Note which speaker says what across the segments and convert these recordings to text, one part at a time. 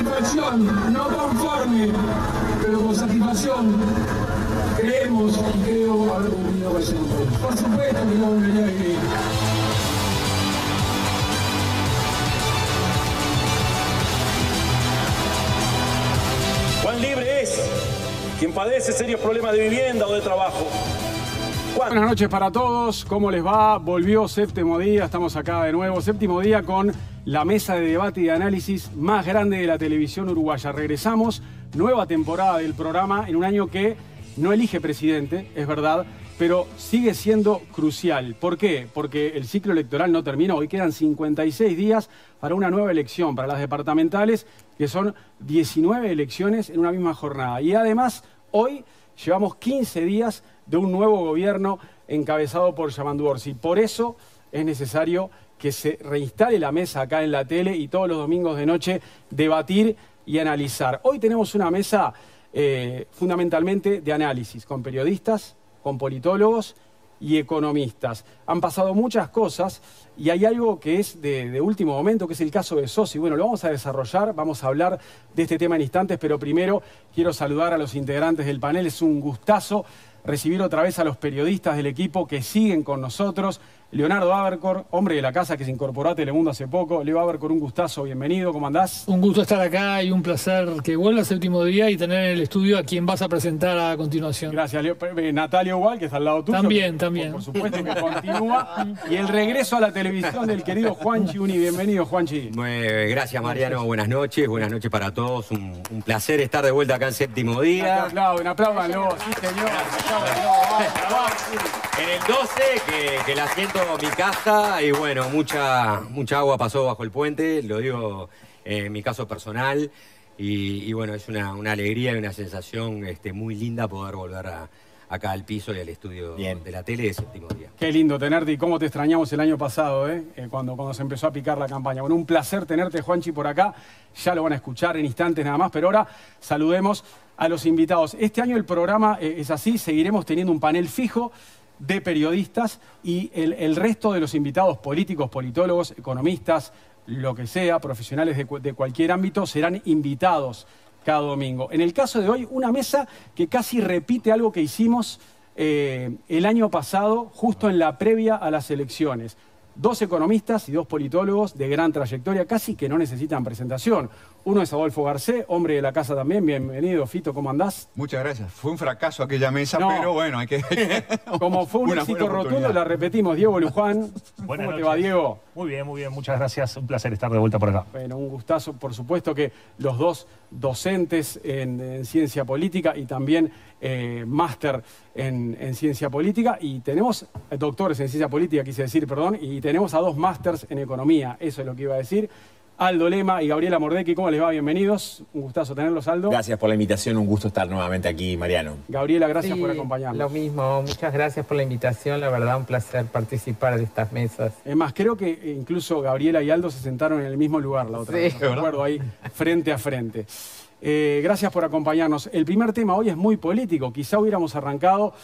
Speaker 1: satisfacción, no conforme, pero con satisfacción, creemos y creo haber cumplido con ese compromiso. Por supuesto que no volvería a vivir.
Speaker 2: Juan Libre es quien padece serios problemas de vivienda o de trabajo.
Speaker 3: Buenas noches para todos, ¿cómo les va? Volvió Séptimo Día, estamos acá de nuevo. Séptimo Día con la mesa de debate y de análisis más grande de la televisión uruguaya. Regresamos, nueva temporada del programa en un año que no elige presidente, es verdad, pero sigue siendo crucial. ¿Por qué? Porque el ciclo electoral no terminó. Hoy quedan 56 días para una nueva elección, para las departamentales, que son 19 elecciones en una misma jornada. Y además, hoy llevamos 15 días de un nuevo gobierno encabezado por Yamandu Orsi. Por eso es necesario que se reinstale la mesa acá en la tele y todos los domingos de noche debatir y analizar. Hoy tenemos una mesa fundamentalmente de análisis, con periodistas, con politólogos y economistas. Han pasado muchas cosas y hay algo que es de último momento, que es el caso de Sossi. Bueno, lo vamos a desarrollar, vamos a hablar de este tema en instantes, pero primero quiero saludar a los integrantes del panel. Es un gustazo recibir otra vez a los periodistas del equipo que siguen con nosotros. Leonardo Abercor, hombre de la casa que se incorporó a Telemundo hace poco. Leo Abercor, un gustazo, bienvenido, ¿cómo andás?
Speaker 4: Un gusto estar acá y un placer que vuelva al Séptimo Día y tener en el estudio a quien vas a presentar a continuación.
Speaker 3: Gracias, Leo. Natalia igual, que está al lado tuyo.
Speaker 4: También.
Speaker 3: Por supuesto que continúa. Y el regreso a la televisión del querido Juanchi Uni. Bienvenido, Juanchi.
Speaker 5: Gracias, Mariano. Buenas noches para todos. Un placer estar de vuelta acá en Séptimo Día.
Speaker 3: Apláudanlo. Sí, señor.
Speaker 5: En el 12, que la siento mi casa y bueno, mucha agua pasó bajo el puente, lo digo en mi caso personal y bueno, es una alegría y una sensación muy linda poder volver acá al piso y al estudio de la tele de Séptimo Día.
Speaker 3: Qué lindo tenerte y cómo te extrañamos el año pasado, cuando se empezó a picar la campaña. Bueno, un placer tenerte, Juanchi, por acá. Ya lo van a escuchar en instantes nada más, pero ahora saludemos a los invitados. Este año el programa es así, seguiremos teniendo un panel fijo de periodistas y el resto de los invitados políticos, politólogos, economistas, lo que sea, profesionales de cualquier ámbito, serán invitados cada domingo. En el caso de hoy, una mesa que casi repite algo que hicimos el año pasado, justo en la previa a las elecciones. 2 economistas y 2 politólogos de gran trayectoria, casi que no necesitan presentación. Uno es Adolfo Garcé, hombre de la casa también. Bienvenido, Fito, ¿cómo andás?
Speaker 6: Muchas gracias. Fue un fracaso aquella mesa, pero bueno, hay que...
Speaker 3: Como fue un éxito rotundo, la repetimos. Diego Luján, ¿cómo te va, Diego?
Speaker 7: Muy bien, muchas gracias. Un placer estar de vuelta por acá.
Speaker 3: Bueno, un gustazo. Por supuesto que los 2 docentes en ciencia política y también máster en ciencia política. Y tenemos doctores en ciencia política, quise decir, perdón, y tenemos a 2 másters en economía. Eso es lo que iba a decir. Aldo Lema y Gabriela Mordecki, ¿cómo les va? Bienvenidos. Un gustazo tenerlos, Aldo.
Speaker 8: Gracias por la invitación, un gusto estar nuevamente aquí, Mariano.
Speaker 3: Gabriela, gracias por acompañarnos.
Speaker 9: Lo mismo, muchas gracias por la invitación, la verdad un placer participar de estas mesas.
Speaker 3: Es más, creo que incluso Gabriela y Aldo se sentaron en el mismo lugar la otra vez, ¿no? Recuerdo ahí, frente a frente. Gracias por acompañarnos. El primer tema hoy es muy político. Quizá hubiéramos arrancado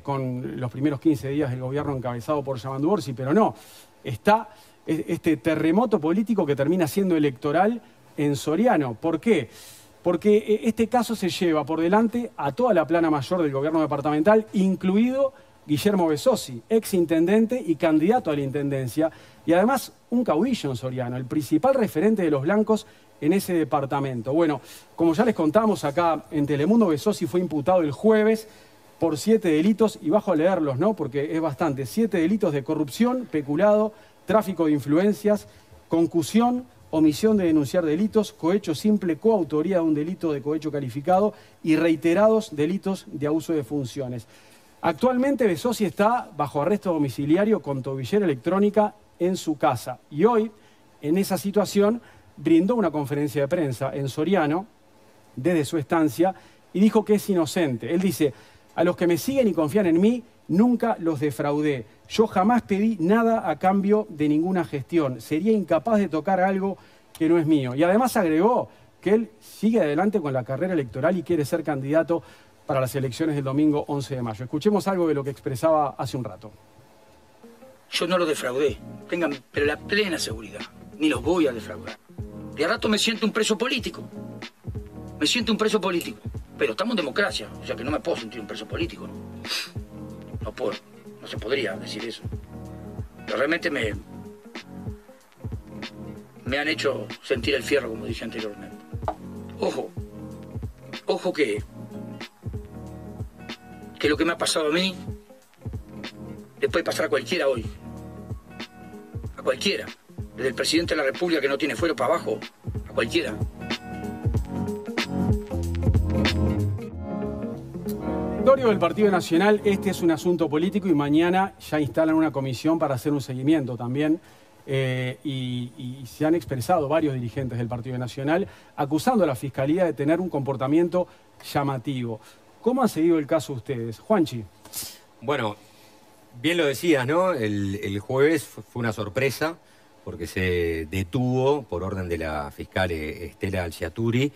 Speaker 3: con los primeros 15 días del gobierno encabezado por Yamandu Orsi, pero no. Está este terremoto político que termina siendo electoral en Soriano. ¿Por qué? Porque este caso se lleva por delante a toda la plana mayor del gobierno departamental, incluido Guillermo Besossi, ex intendente y candidato a la intendencia, y además un caudillo en Soriano, el principal referente de los blancos en ese departamento. Bueno, como ya les contamos acá en Telemundo, Besossi fue imputado el jueves por 7 delitos, y bajo a leerlos, ¿no? Porque es bastante. 7 delitos de corrupción, peculado, tráfico de influencias, concusión, omisión de denunciar delitos, cohecho simple, coautoría de un delito de cohecho calificado y reiterados delitos de abuso de funciones. Actualmente Besossi está bajo arresto domiciliario con tobillera electrónica en su casa. Y hoy, en esa situación, brindó una conferencia de prensa en Soriano, desde su estancia, y dijo que es inocente. Él dice: a los que me siguen y confían en mí, nunca los defraudé. Yo jamás pedí nada a cambio de ninguna gestión. Sería incapaz de tocar algo que no es mío. Y además agregó que él sigue adelante con la carrera electoral y quiere ser candidato para las elecciones del domingo 11 de mayo. Escuchemos algo de lo que expresaba hace un rato.
Speaker 10: Yo no los defraudé, tengan pero la plena seguridad, ni los voy a defraudar. Y a rato me siento un preso político. Me siento un preso político. Pero estamos en democracia, o sea que no me puedo sentir un preso político, ¿no? No puedo, no se podría decir eso. Pero realmente me han hecho sentir el fierro, como dije anteriormente. Ojo que lo que me ha pasado a mí le puede pasar a cualquiera hoy. A cualquiera. Desde el presidente de la República que no tiene fuero para abajo, a cualquiera.
Speaker 3: Directorio del Partido Nacional, este es un asunto político y mañana ya instalan una comisión para hacer un seguimiento también. Y se han expresado varios dirigentes del Partido Nacional acusando a la Fiscalía de tener un comportamiento llamativo. ¿Cómo han seguido el caso ustedes? Juanchi.
Speaker 5: Bueno, bien lo decías, ¿no? El jueves fue una sorpresa porque se detuvo por orden de la fiscal Estela Alciaturi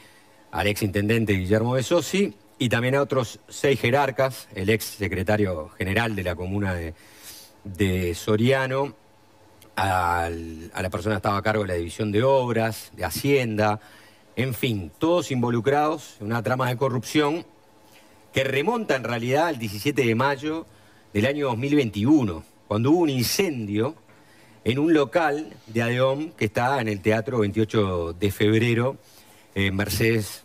Speaker 5: al exintendente Guillermo Besosi y también a otros 6 jerarcas, el ex secretario general de la comuna de Soriano, a la persona que estaba a cargo de la división de obras, de Hacienda, en fin, todos involucrados en una trama de corrupción que remonta en realidad al 17 de mayo del año 2021, cuando hubo un incendio en un local de ADEOM que está en el Teatro 28 de Febrero, en Mercedes,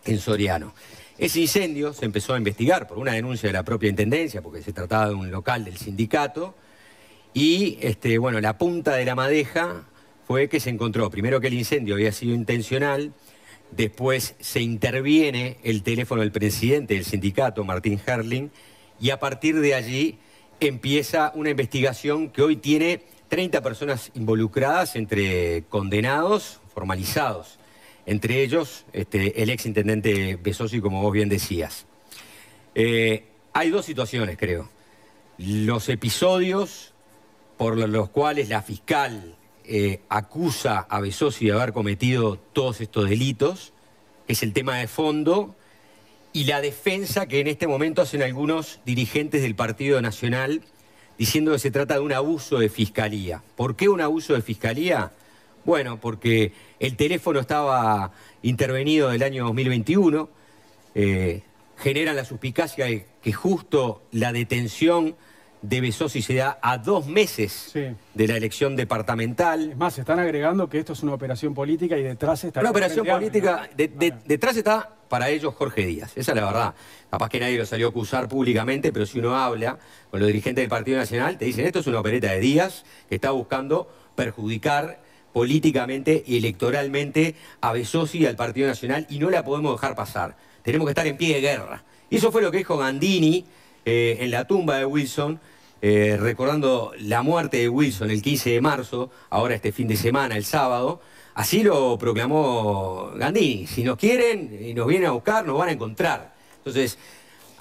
Speaker 5: en Soriano. Ese incendio se empezó a investigar por una denuncia de la propia Intendencia, porque se trataba de un local del sindicato, y bueno, la punta de la madeja fue que se encontró, primero que el incendio había sido intencional, después se interviene el teléfono del presidente del sindicato, Martín Herling, y a partir de allí empieza una investigación que hoy tiene 30 personas involucradas entre condenados formalizados. Entre ellos, el exintendente Besosi, como vos bien decías. Hay 2 situaciones, creo. Los episodios por los cuales la fiscal acusa a Besosi de haber cometido todos estos delitos, es el tema de fondo, y la defensa que en este momento hacen algunos dirigentes del Partido Nacional diciendo que se trata de un abuso de fiscalía. ¿Por qué un abuso de fiscalía? Bueno, porque el teléfono estaba intervenido del año 2021, generan la suspicacia de que justo la detención de Besosi se da a 2 meses de la elección departamental.
Speaker 3: Es más, se están agregando que esto es una operación política y detrás está...
Speaker 5: Una operación política, detrás está para ellos Jorge Díaz, esa es la verdad. Capaz que nadie lo salió a acusar públicamente, pero si uno habla con los dirigentes del Partido Nacional, te dicen esto es una opereta de Díaz que está buscando perjudicar políticamente y electoralmente a Besosi y al Partido Nacional y no la podemos dejar pasar. Tenemos que estar en pie de guerra. Y eso fue lo que dijo Gandini en la tumba de Wilson, recordando la muerte de Wilson el 15 de marzo, ahora este fin de semana, el sábado. Así lo proclamó Gandini. Si nos quieren y nos vienen a buscar, nos van a encontrar. Entonces,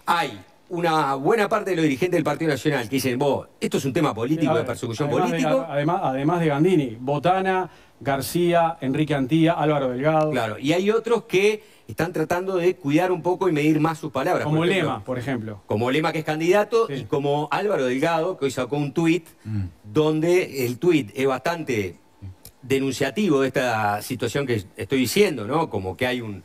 Speaker 5: hay una buena parte de los dirigentes del Partido Nacional que dicen, vos, esto es un tema político, de persecución política.
Speaker 3: Además de Gandini, Botana, García, Enrique Antía, Álvaro Delgado.
Speaker 5: Claro, y hay otros que están tratando de cuidar un poco y medir más sus palabras.
Speaker 3: Como Lema, por ejemplo.
Speaker 5: Como Lema, que es candidato, y como Álvaro Delgado, que hoy sacó un tuit, donde el tuit es bastante denunciativo de esta situación que estoy diciendo, ¿no? Como que hay un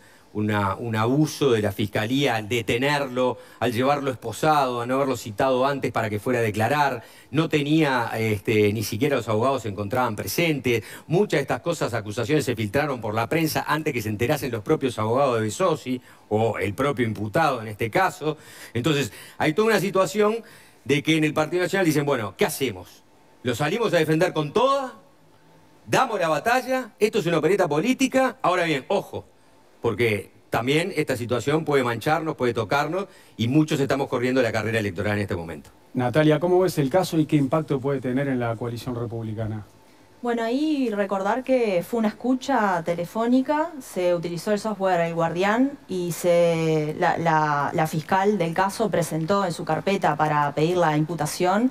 Speaker 5: abuso de la Fiscalía al detenerlo, al llevarlo esposado, a no haberlo citado antes para que fuera a declarar, no tenía, ni siquiera los abogados se encontraban presentes, muchas de estas cosas, acusaciones se filtraron por la prensa antes que se enterasen los propios abogados de Besosi, o el propio imputado en este caso. Entonces, hay toda una situación de que en el Partido Nacional dicen, bueno, ¿qué hacemos? ¿Lo salimos a defender con toda? ¿Damos la batalla? ¿Esto es una opereta política? Ahora bien, ojo, porque también esta situación puede mancharnos, puede tocarnos y muchos estamos corriendo la carrera electoral en este momento.
Speaker 3: Natalia, ¿cómo ves el caso y qué impacto puede tener en la coalición republicana?
Speaker 11: Bueno, ahí recordar que fue una escucha telefónica, se utilizó el software El Guardián y la fiscal del caso presentó en su carpeta para pedir la imputación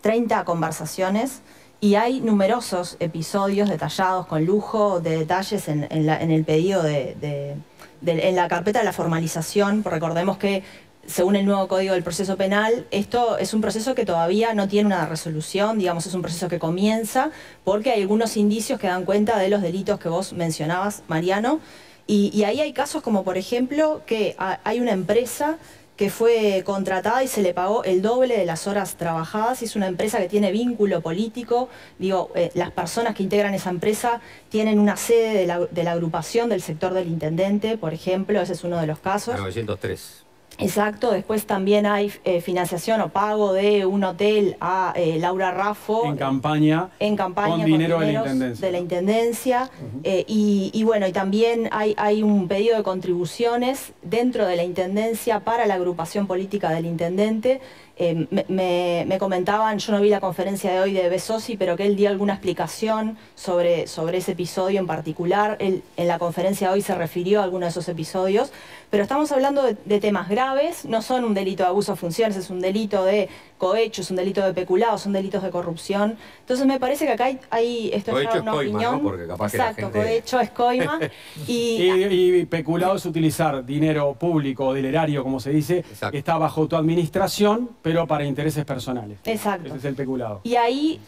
Speaker 11: 30 conversaciones. Y hay numerosos episodios detallados con lujo de detalles en el pedido en la carpeta de la formalización. Recordemos que según el nuevo Código del Proceso Penal, esto es un proceso que todavía no tiene una resolución, digamos, es un proceso que comienza porque hay algunos indicios que dan cuenta de los delitos que vos mencionabas, Mariano, y ahí hay casos como, por ejemplo, que hay una empresa que fue contratada y se le pagó el doble de las horas trabajadas, y es una empresa que tiene vínculo político. Digo, las personas que integran esa empresa tienen una sede de la agrupación del sector del intendente, por ejemplo, ese es uno de los casos.
Speaker 5: 903.
Speaker 11: Exacto, después también hay financiación o pago de un hotel a Laura Raffo.
Speaker 3: En campaña con dinero de la Intendencia.
Speaker 11: Y bueno, y también hay un pedido de contribuciones dentro de la Intendencia para la agrupación política del Intendente. Me comentaban, yo no vi la conferencia de hoy de Besosi, pero que él dio alguna explicación sobre ese episodio en particular. Él en la conferencia de hoy se refirió a alguno de esos episodios, pero estamos hablando de temas graves, no son un delito de abuso de funciones, es un delito de cohecho, es un delito de peculado, son delitos de corrupción. Entonces me parece que acá hay esto
Speaker 5: cohecho
Speaker 11: es una
Speaker 5: coima,
Speaker 11: opinión.
Speaker 5: ¿no? Porque capaz
Speaker 11: exacto,
Speaker 5: que la gente...
Speaker 11: cohecho es coima.
Speaker 3: Y peculado es utilizar dinero público o del erario, como se dice,
Speaker 5: Exacto.
Speaker 3: que está bajo tu administración, pero para intereses personales.
Speaker 11: Exacto.
Speaker 3: Ese es el peculado.
Speaker 11: Y ahí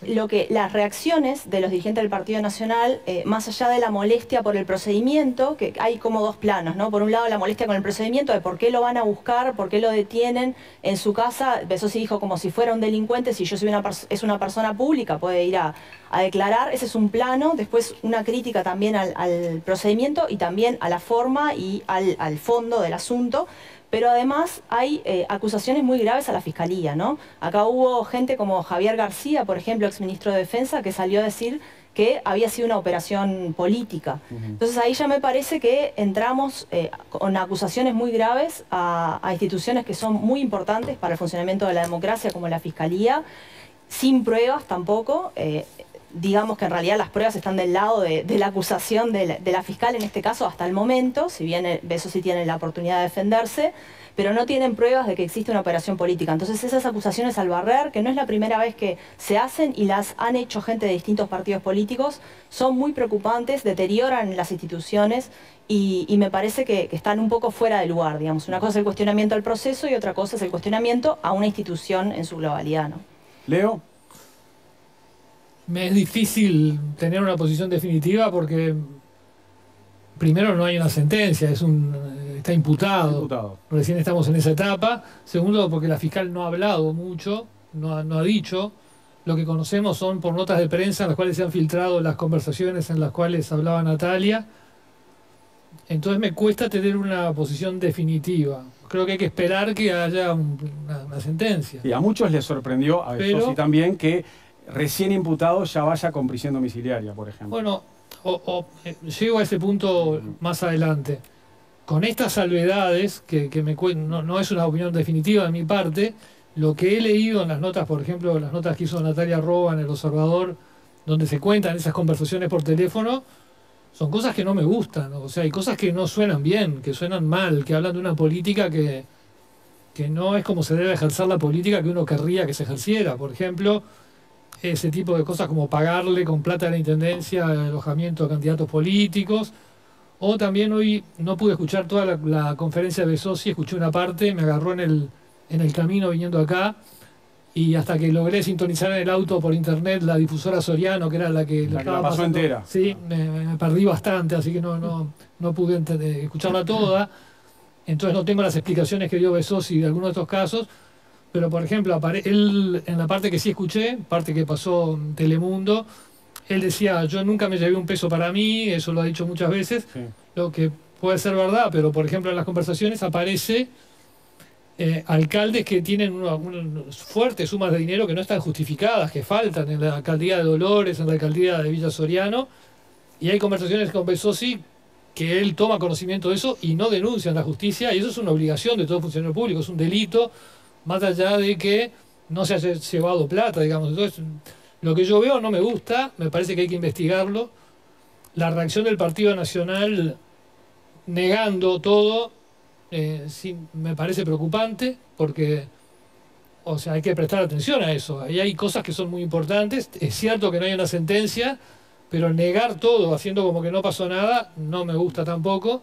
Speaker 11: las reacciones de los dirigentes del Partido Nacional, más allá de la molestia por el procedimiento, que hay como dos planos, ¿no? Por un lado la molestia con el procedimiento de por qué lo van a buscar, por qué lo detienen en su casa. Besosi dijo como si fuera un delincuente, si yo soy una persona pública, puede ir a declarar. Ese es un plano. Después una crítica también al procedimiento y también a la forma y al fondo del asunto. Pero además hay acusaciones muy graves a la Fiscalía, ¿no? Acá hubo gente como Javier García, por ejemplo, exministro de Defensa, que salió a decir que había sido una operación política. Entonces ahí ya me parece que entramos con acusaciones muy graves a instituciones que son muy importantes para el funcionamiento de la democracia, como la Fiscalía, sin pruebas tampoco. Digamos que en realidad las pruebas están del lado de la acusación de la fiscal en este caso hasta el momento, si bien Besosi tiene la oportunidad de defenderse, pero no tienen pruebas de que existe una operación política. Entonces esas acusaciones al barrer, que no es la primera vez que se hacen y las han hecho gente de distintos partidos políticos, son muy preocupantes, deterioran las instituciones y me parece que están un poco fuera de lugar, digamos. Una cosa es el cuestionamiento al proceso y otra cosa es el cuestionamiento a una institución en su globalidad, ¿no?
Speaker 3: Leo.
Speaker 4: Me es difícil tener una posición definitiva porque primero no hay una sentencia, está imputado. Recién estamos en esa etapa. Segundo, porque la fiscal no ha hablado mucho, no ha dicho. Lo que conocemos son por notas de prensa en las cuales se han filtrado las conversaciones en las cuales hablaba Natalia. Entonces me cuesta tener una posición definitiva. Creo que hay que esperar que haya una sentencia.
Speaker 3: Y a muchos les sorprendió, a Besosi también, que recién imputado ya vaya con prisión domiciliaria, por ejemplo.
Speaker 4: Bueno, llego a ese punto más adelante. Con estas salvedades, que no es una opinión definitiva de mi parte, lo que he leído en las notas, por ejemplo, las notas que hizo Natalia Roa en El Observador, donde se cuentan esas conversaciones por teléfono, son cosas que no me gustan, ¿no? O sea, hay cosas que no suenan bien, que suenan mal, que hablan de una política que no es como se debe ejercer la política que uno querría que se ejerciera. Por ejemplo, ese tipo de cosas como pagarle con plata de la Intendencia el alojamiento a candidatos políticos. O también hoy no pude escuchar toda la conferencia de Besosi, escuché una parte, me agarró en el camino viniendo acá, y hasta que logré sintonizar en el auto por internet la difusora Soriano, que era la que
Speaker 3: la pasó entera.
Speaker 4: Sí, me perdí bastante, así que no pude escucharla toda. Entonces no tengo las explicaciones que dio Besosi de algunos de estos casos. Pero, por ejemplo, él, en la parte que sí escuché, parte que pasó en Telemundo, él decía, yo nunca me llevé un peso para mí, eso lo ha dicho muchas veces, lo que puede ser verdad, pero, por ejemplo, en las conversaciones aparece alcaldes que tienen unas fuertes sumas de dinero que no están justificadas, que faltan en la alcaldía de Dolores, en la alcaldía de Villa Soriano, y hay conversaciones con Besosi que él toma conocimiento de eso y no denuncia en la justicia, y eso es una obligación de todo funcionario público, es un delito, más allá de que no se haya llevado plata, digamos. Entonces, lo que yo veo no me gusta, me parece que hay que investigarlo. La reacción del Partido Nacional negando todo, sí, me parece preocupante, porque o sea, hay que prestar atención a eso. Ahí hay cosas que son muy importantes. Es cierto que no hay una sentencia, pero negar todo, haciendo como que no pasó nada, no me gusta tampoco.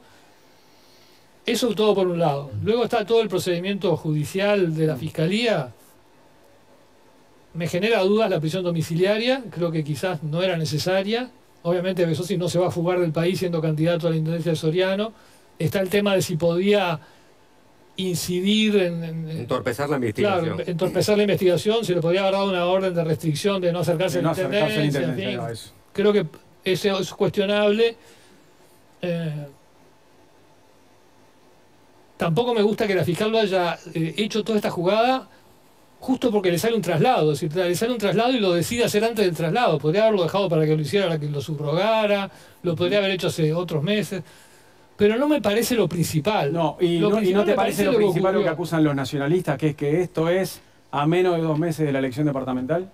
Speaker 4: Eso todo por un lado. Luego está todo el procedimiento judicial de la Fiscalía. Me genera dudas la prisión domiciliaria, creo que quizás no era necesaria. Obviamente Besosi no se va a fugar del país siendo candidato a la Intendencia de Soriano. Está el tema de si podía incidir en
Speaker 5: entorpecer la investigación.
Speaker 4: Claro, entorpecer la investigación, se le podría haber dado una orden de restricción de no acercarse a la Intendencia. En fin. Creo que eso es cuestionable. Tampoco me gusta que la fiscal lo haya hecho toda esta jugada justo porque le sale un traslado. Es decir, le sale un traslado y lo decide hacer antes del traslado. Podría haberlo dejado para que lo hiciera, para que lo subrogara, lo podría haber hecho hace otros meses. Pero no me parece lo principal.
Speaker 3: No, y no te parece lo principal lo que acusan los nacionalistas, que es que esto es a menos de 2 meses de la elección departamental.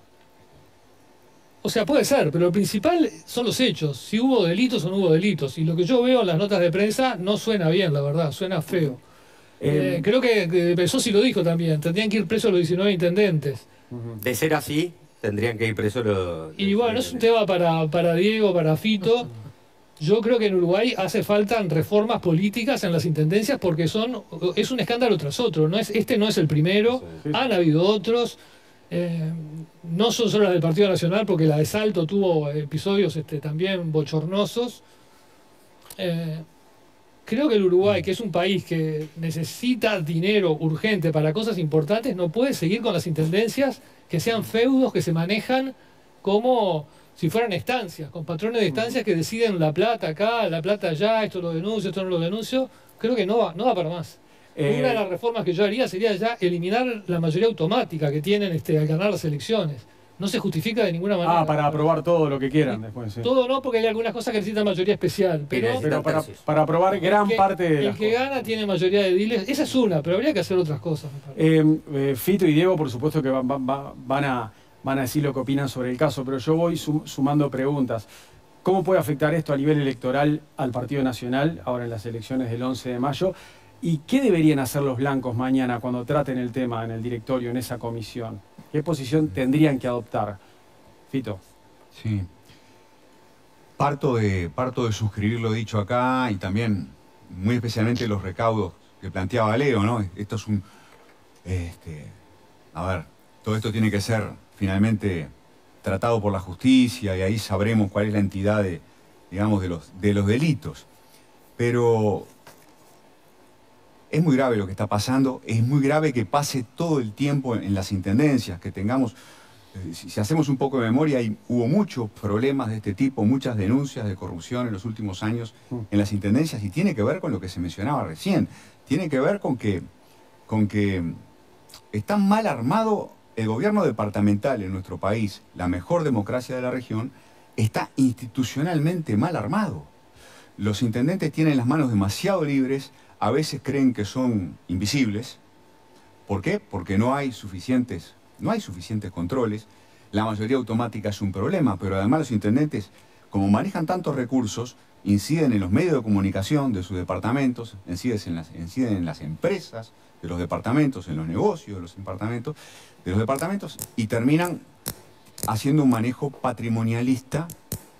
Speaker 4: O sea, puede ser, pero lo principal son los hechos. Si hubo delitos o no hubo delitos. Y lo que yo veo en las notas de prensa no suena bien, la verdad, suena feo. Creo que Besosi lo dijo también, tendrían que ir presos los 19 intendentes.
Speaker 5: De ser así, tendrían que ir presos los...
Speaker 4: Y bueno, es un tema para Diego, para Fito. Yo creo que en Uruguay hace falta reformas políticas en las intendencias porque es un escándalo tras otro. Este no es el primero, han habido otros. No son solo las del Partido Nacional, porque la de Salto tuvo episodios también bochornosos. Creo que el Uruguay, que es un país que necesita dinero urgente para cosas importantes, no puede seguir con las intendencias que sean feudos que se manejan como si fueran estancias, con patrones de estancias que deciden la plata acá, la plata allá, esto lo denuncio, esto no lo denuncio. Creo que no va para más. Una de las reformas que yo haría sería ya eliminar la mayoría automática que tienen al ganar las elecciones. No se justifica de ninguna manera.
Speaker 3: Para aprobar todo lo que quieran después. Sí.
Speaker 4: Todo no, porque hay algunas cosas que necesitan mayoría especial. Pero
Speaker 3: para aprobar gran parte de las
Speaker 4: El que gana tiene mayoría de ediles. Esa es una, pero habría que hacer otras cosas.
Speaker 3: Fito y Diego, por supuesto que van a decir lo que opinan sobre el caso, pero yo voy sumando preguntas. ¿Cómo puede afectar esto a nivel electoral al Partido Nacional, ahora en las elecciones del 11 de mayo? ¿Y qué deberían hacer los blancos mañana cuando traten el tema en el directorio, en esa comisión? ¿Qué posición tendrían que adoptar? Fito.
Speaker 6: Sí. Parto de suscribir lo dicho acá y también, muy especialmente, los recaudos que planteaba Leo, ¿no? Esto es un... a ver, todo esto tiene que ser finalmente tratado por la justicia y ahí sabremos cuál es la entidad digamos, de los delitos. Pero es muy grave lo que está pasando, es muy grave que pase todo el tiempo en las intendencias, que tengamos, si hacemos un poco de memoria, hubo muchos problemas de este tipo, muchas denuncias de corrupción en los últimos años en las intendencias y tiene que ver con lo que se mencionaba recién, tiene que ver con que está mal armado el gobierno departamental en nuestro país, la mejor democracia de la región, está institucionalmente mal armado. Los intendentes tienen las manos demasiado libres, a veces creen que son invisibles. ¿Por qué? Porque no hay suficientes controles. La mayoría automática es un problema, pero además los intendentes, como manejan tantos recursos, inciden en los medios de comunicación de sus departamentos, inciden en las empresas de los departamentos, en los negocios de los departamentos, y terminan haciendo un manejo patrimonialista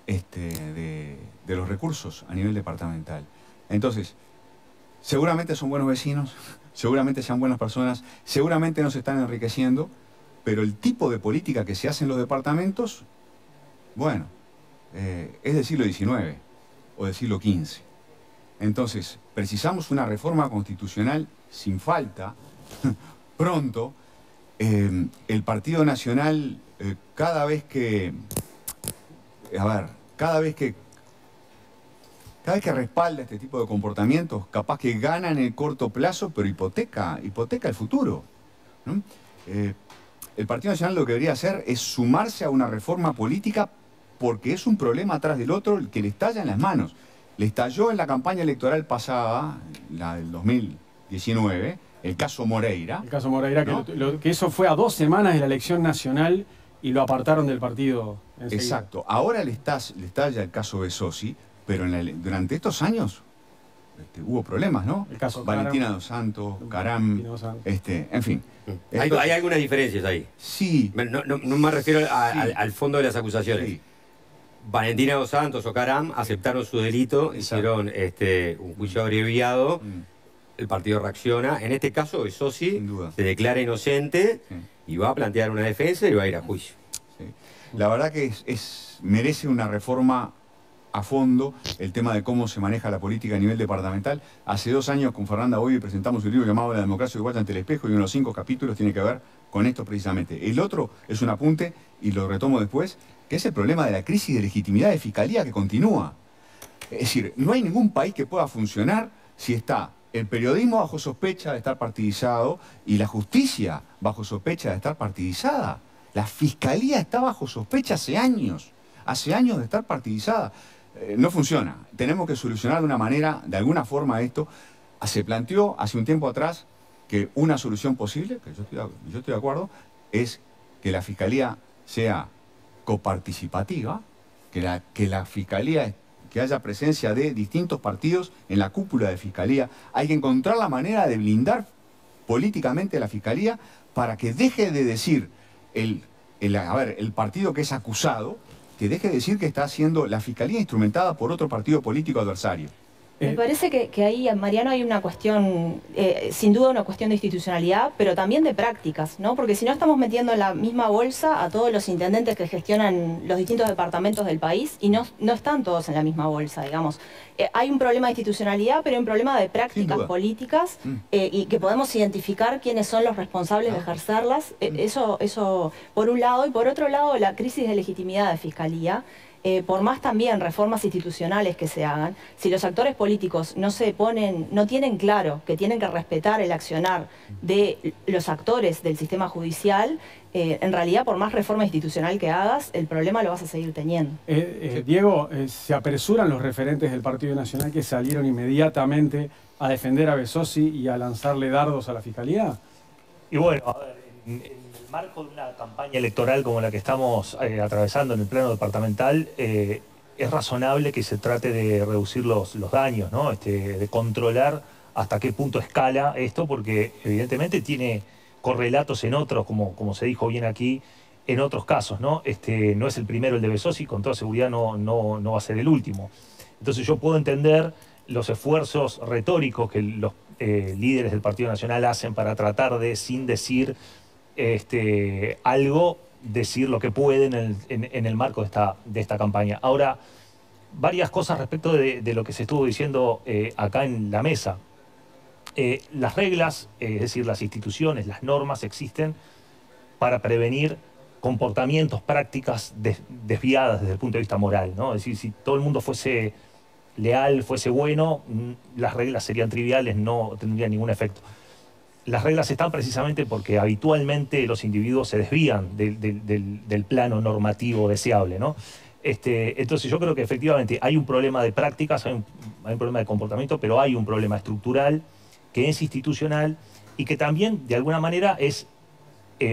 Speaker 6: de los recursos a nivel departamental. Entonces, seguramente son buenos vecinos, seguramente sean buenas personas, seguramente no se están enriqueciendo, pero el tipo de política que se hace en los departamentos, bueno, es del siglo XIX o del siglo XV. Entonces, precisamos una reforma constitucional sin falta, pronto. El Partido Nacional, cada vez que respalda este tipo de comportamientos, capaz que gana en el corto plazo, pero hipoteca el futuro, ¿no? El Partido Nacional lo que debería hacer es sumarse a una reforma política porque es un problema atrás del otro el que le estalla en las manos. Le estalló en la campaña electoral pasada, la del 2019, el caso Moreira.
Speaker 3: El caso Moreira, ¿no? que eso fue a 2 semanas de la elección nacional y lo apartaron del partido enseguida.
Speaker 6: Exacto. Ahora le estalla el caso Besosi, pero durante estos años hubo problemas, ¿no?
Speaker 3: El caso
Speaker 6: Valentina Dos Santos, Caram, en fin.
Speaker 5: Hay algunas diferencias ahí.
Speaker 6: Sí.
Speaker 5: No me refiero al fondo de las acusaciones. Sí. Valentina Dos Santos o Caram aceptaron su delito, hicieron un juicio abreviado el partido reacciona. En este caso, Bezosi se declara inocente y va a plantear una defensa y va a ir a juicio.
Speaker 6: Sí. La verdad que merece una reforma a fondo el tema de cómo se maneja la política a nivel departamental. Hace 2 años con Fernanda Bovi presentamos un libro llamado La democracia uruguaya ante el espejo y uno de los 5 capítulos tiene que ver con esto precisamente. El otro es un apunte, y lo retomo después, que es el problema de la crisis de legitimidad de fiscalía que continúa. Es decir, no hay ningún país que pueda funcionar si está el periodismo bajo sospecha de estar partidizado y la justicia bajo sospecha de estar partidizada. La fiscalía está bajo sospecha hace años de estar partidizada. No funciona. Tenemos que solucionar de una manera, de alguna forma esto. Se planteó hace un tiempo atrás que una solución posible, que yo estoy de acuerdo, es que la fiscalía sea coparticipativa, que la fiscalía, que haya presencia de distintos partidos en la cúpula de fiscalía. Hay que encontrar la manera de blindar políticamente a la fiscalía para que deje de decir el partido que es acusado, que deje de decir que está siendo la fiscalía instrumentada por otro partido político adversario.
Speaker 11: Me parece que ahí, Mariano, hay una cuestión, sin duda una cuestión de institucionalidad, pero también de prácticas, ¿no? Porque si no estamos metiendo en la misma bolsa a todos los intendentes que gestionan los distintos departamentos del país y no están todos en la misma bolsa, digamos. Hay un problema de institucionalidad, pero hay un problema de prácticas políticas y que podemos identificar quiénes son los responsables de ejercerlas. Eso por un lado, y por otro lado la crisis de legitimidad de fiscalía. Por más también reformas institucionales que se hagan, si los actores políticos no tienen claro que tienen que respetar el accionar de los actores del sistema judicial, en realidad por más reforma institucional que hagas, el problema lo vas a seguir teniendo.
Speaker 3: Diego, ¿se apresuran los referentes del Partido Nacional que salieron inmediatamente a defender a Bezosi y a lanzarle dardos a la Fiscalía?
Speaker 7: Y bueno, a ver, en el marco de una campaña electoral como la que estamos atravesando en el plano departamental, es razonable que se trate de reducir los daños, ¿no? De controlar hasta qué punto escala esto, porque evidentemente tiene correlatos en otros, como se dijo bien aquí, en otros casos, ¿no? No es el primero el de Bezosi, con toda seguridad no va a ser el último. Entonces yo puedo entender los esfuerzos retóricos que los líderes del Partido Nacional hacen para tratar de, sin decir algo, decir lo que pueden en el marco de esta campaña. Ahora, varias cosas respecto de lo que se estuvo diciendo acá en la mesa. Las reglas, es decir, las instituciones, las normas existen para prevenir comportamientos, prácticas desviadas desde el punto de vista moral, ¿no? Es decir, si todo el mundo fuese leal, fuese bueno, las reglas serían triviales, no tendrían ningún efecto. Las reglas están precisamente porque habitualmente los individuos se desvían del plano normativo deseable, ¿no? Entonces yo creo que efectivamente hay un problema de prácticas, hay un problema de comportamiento, pero hay un problema estructural que es institucional y que también de alguna manera es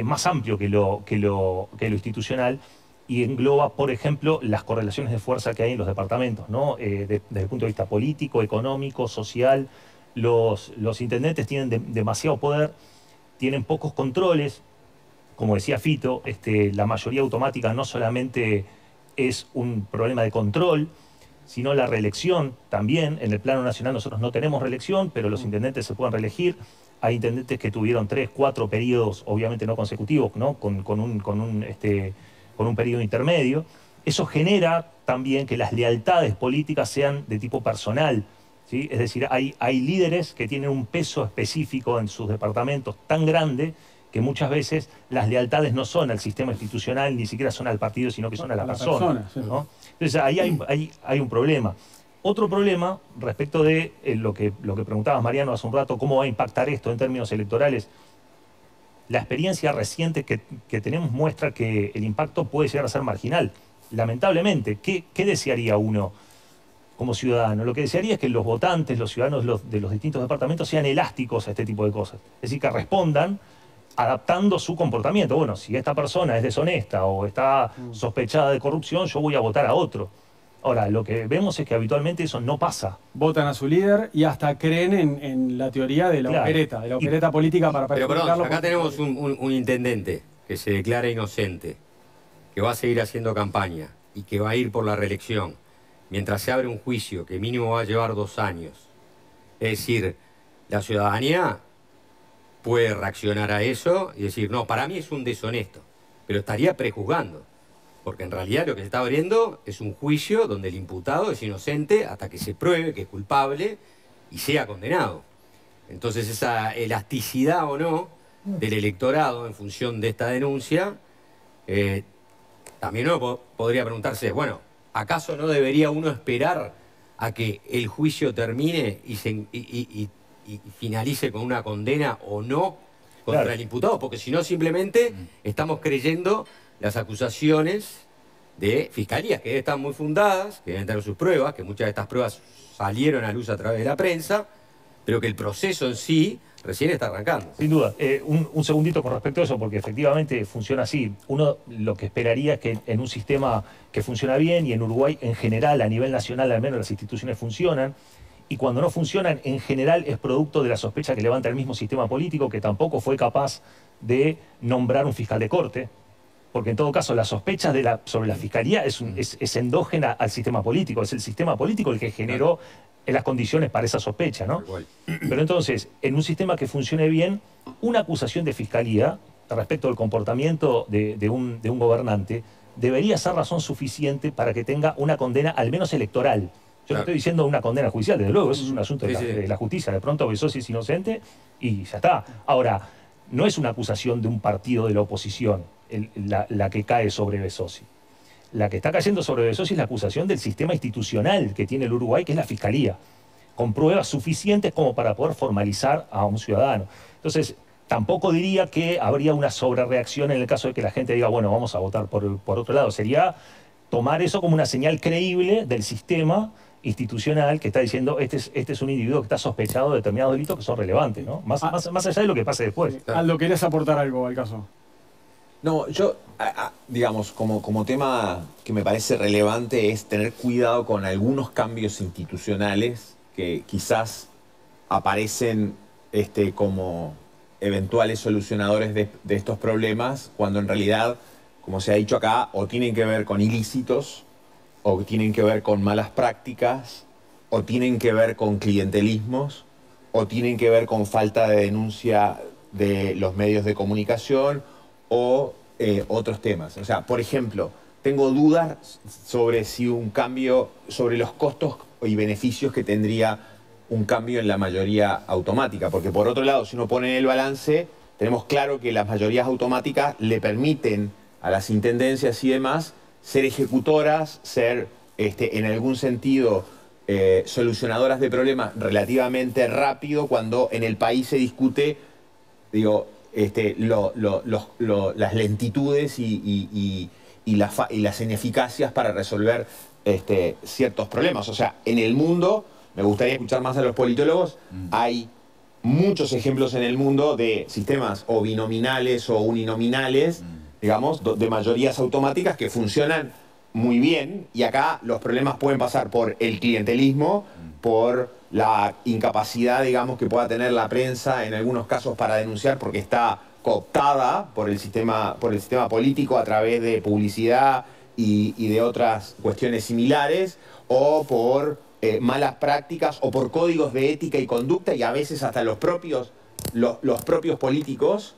Speaker 7: más amplio que lo institucional y engloba, por ejemplo, las correlaciones de fuerza que hay en los departamentos, ¿no? Desde el punto de vista político, económico, social. Los intendentes tienen demasiado poder, tienen pocos controles. Como decía Fito, la mayoría automática no solamente es un problema de control, sino la reelección también. En el plano nacional nosotros no tenemos reelección, pero los intendentes se pueden reelegir. Hay intendentes que tuvieron 3, 4 periodos, obviamente no consecutivos, ¿no? Con un periodo intermedio. Eso genera también que las lealtades políticas sean de tipo personal, ¿sí? Es decir, hay líderes que tienen un peso específico en sus departamentos tan grande que muchas veces las lealtades no son al sistema institucional, ni siquiera son al partido, sino que son a la persona, ¿no? Entonces ahí hay un problema. Otro problema respecto de lo que preguntabas, Mariano, hace un rato, ¿cómo va a impactar esto en términos electorales? La experiencia reciente que tenemos muestra que el impacto puede llegar a ser marginal. Lamentablemente, ¿qué desearía uno como ciudadano? Lo que desearía es que los votantes, los ciudadanos de los distintos departamentos sean elásticos a este tipo de cosas. Es decir, que respondan adaptando su comportamiento. Bueno, si esta persona es deshonesta o está sospechada de corrupción, yo voy a votar a otro. Ahora, lo que vemos es que habitualmente eso no pasa.
Speaker 3: Votan a su líder y hasta creen en la teoría de la opereta política para
Speaker 5: Pero perdón, acá tenemos un intendente que se declara inocente, que va a seguir haciendo campaña y que va a ir por la reelección, mientras se abre un juicio que mínimo va a llevar 2 años. Es decir, la ciudadanía puede reaccionar a eso y decir, no, para mí es un deshonesto, pero estaría prejuzgando, porque en realidad lo que se está abriendo es un juicio donde el imputado es inocente hasta que se pruebe que es culpable y sea condenado. Entonces esa elasticidad o no del electorado en función de esta denuncia, también uno podría preguntarse, bueno, ¿acaso no debería uno esperar a que el juicio termine y finalice con una condena o no contra el imputado? Porque si no, simplemente estamos creyendo las acusaciones de fiscalías, que están muy fundadas, que deben tener sus pruebas, que muchas de estas pruebas salieron a luz a través de la prensa, pero que el proceso en sí recién está arrancando.
Speaker 7: Sin duda. Un segundito con respecto a eso, porque efectivamente funciona así. Uno lo que esperaría es que en un sistema que funciona bien, y en Uruguay en general, a nivel nacional al menos las instituciones funcionan, y cuando no funcionan, en general es producto de la sospecha que levanta el mismo sistema político, que tampoco fue capaz de nombrar un fiscal de corte, porque en todo caso la sospecha sobre la fiscalía es endógena al sistema político, es el sistema político el que generó las condiciones para esa sospecha, ¿no? Pero entonces, en un sistema que funcione bien, una acusación de fiscalía respecto al comportamiento de un gobernante debería ser razón suficiente para que tenga una condena al menos electoral. Yo no estoy diciendo una condena judicial, desde luego, eso es un asunto de la justicia. De pronto Besossi es inocente y ya está. Ahora, no es una acusación de un partido de la oposición la que cae sobre Besossi. La que está cayendo sobre Besossi es la acusación del sistema institucional que tiene el Uruguay, que es la Fiscalía, con pruebas suficientes como para poder formalizar a un ciudadano. Entonces, tampoco diría que habría una sobrereacción en el caso de que la gente diga, bueno, vamos a votar por otro lado. Sería tomar eso como una señal creíble del sistema institucional que está diciendo, este es un individuo que está sospechado de determinados delitos que son relevantes, ¿no? Más allá de lo que pase después.
Speaker 3: Aldo, ¿querés aportar algo al caso?
Speaker 8: No, yo, digamos, como tema que me parece relevante es tener cuidado con algunos cambios institucionales que quizás aparecen como eventuales solucionadores de estos problemas, cuando en realidad, como se ha dicho acá, o tienen que ver con ilícitos, o tienen que ver con malas prácticas, o tienen que ver con clientelismos, o tienen que ver con falta de denuncia de los medios de comunicación, o otros temas. O sea, por ejemplo, tengo dudas sobre si un cambio, sobre los costos y beneficios que tendría un cambio en la mayoría automática, porque por otro lado, si uno pone en el balance, tenemos claro que las mayorías automáticas le permiten a las intendencias y demás ser ejecutoras, ser en algún sentido solucionadoras de problemas relativamente rápido, cuando en el país se discute, digo, las lentitudes y las ineficacias para resolver ciertos problemas. O sea, en el mundo, me gustaría escuchar más a los politólogos, hay muchos ejemplos en el mundo de sistemas o binominales o uninominales, digamos, de mayorías automáticas que funcionan muy bien, y acá los problemas pueden pasar por el clientelismo, por la incapacidad, digamos, que pueda tener la prensa en algunos casos para denunciar porque está cooptada por el sistema político a través de publicidad y de otras cuestiones similares, o por malas prácticas, o por códigos de ética y conducta, y a veces hasta los propios políticos,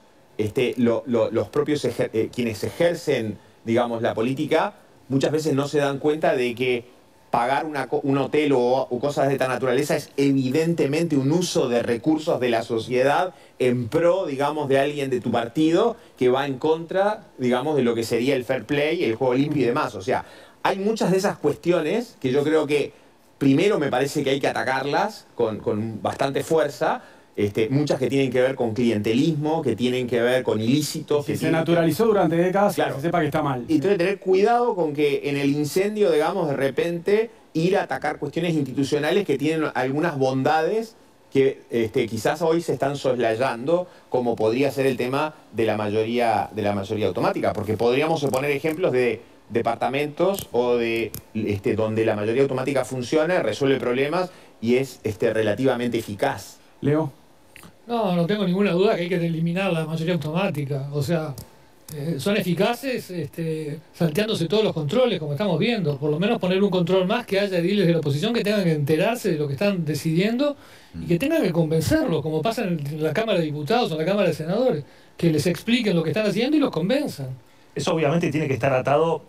Speaker 8: quienes ejercen, digamos, la política, muchas veces no se dan cuenta de que pagar un hotel o cosas de esta naturaleza es evidentemente un uso de recursos de la sociedad en pro, digamos, de alguien de tu partido que va en contra, digamos, de lo que sería el fair play, el juego limpio y demás. O sea, hay muchas de esas cuestiones que yo creo que primero me parece que hay que atacarlas con bastante fuerza. Muchas que tienen que ver con clientelismo, que tienen que ver con ilícitos.
Speaker 3: Que se naturalizó durante décadas, claro, que se sepa que está mal.
Speaker 8: Y entonces tener cuidado con que en el incendio, digamos, de repente ir a atacar cuestiones institucionales que tienen algunas bondades que quizás hoy se están soslayando, como podría ser el tema de la mayoría automática, porque podríamos poner ejemplos de departamentos o de donde la mayoría automática funciona, resuelve problemas y es relativamente eficaz.
Speaker 3: Leo.
Speaker 4: No tengo ninguna duda que hay que eliminar la mayoría automática. O sea, son eficaces salteándose todos los controles, como estamos viendo. Por lo menos poner un control más, que haya ediles de la oposición que tengan que enterarse de lo que están decidiendo y que tengan que convencerlos, como pasa en la Cámara de Diputados o en la Cámara de Senadores, que les expliquen lo que están haciendo y los convenzan.
Speaker 7: Eso obviamente tiene que estar atado,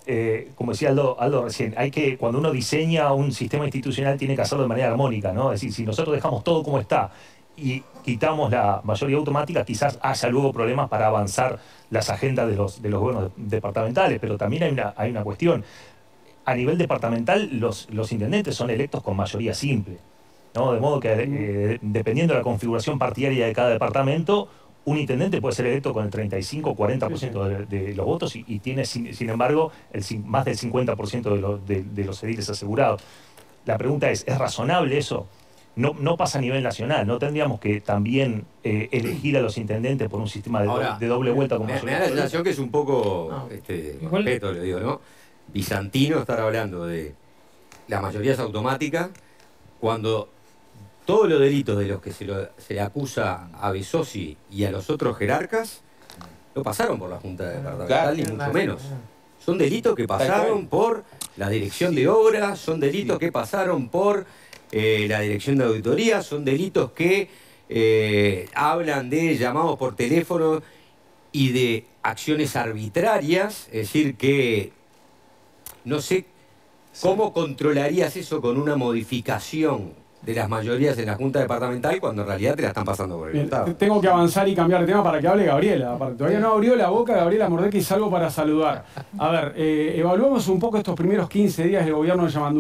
Speaker 7: como decía Aldo recién, cuando uno diseña un sistema institucional tiene que hacerlo de manera armónica, ¿no? Es decir, si nosotros dejamos todo como está y quitamos la mayoría automática, quizás haya luego problemas para avanzar las agendas de los gobiernos departamentales, pero también hay una cuestión. A nivel departamental, los intendentes son electos con mayoría simple, ¿no? De modo que dependiendo de la configuración partidaria de cada departamento, un intendente puede ser electo con el 35 o 40% de los votos y tiene, sin embargo, más del 50% de los ediles asegurados. La pregunta ¿es razonable eso? No pasa a nivel nacional, no tendríamos que también elegir a los intendentes por un sistema de doble vuelta como
Speaker 5: me da la sensación que es un poco, respeto le digo, ¿no? Bizantino estar hablando de las mayorías automáticas cuando todos los delitos de los que se le acusa a Besosi y a los otros jerarcas no pasaron por la Junta Departamental, ni mucho menos. Son delitos que pasaron por la dirección de obras, son delitos que pasaron por la dirección de auditoría, son delitos que hablan de llamados por teléfono y de acciones arbitrarias, es decir, que no sé cómo controlarías eso con una modificación de las mayorías en la Junta Departamental cuando en realidad te la están pasando por el Estado.
Speaker 3: Tengo que avanzar y cambiar de tema para que hable Gabriela. Todavía no abrió la boca Gabriela Mordecki, salgo para saludar. A ver, evaluemos un poco estos primeros 15 días del gobierno de Yamandú.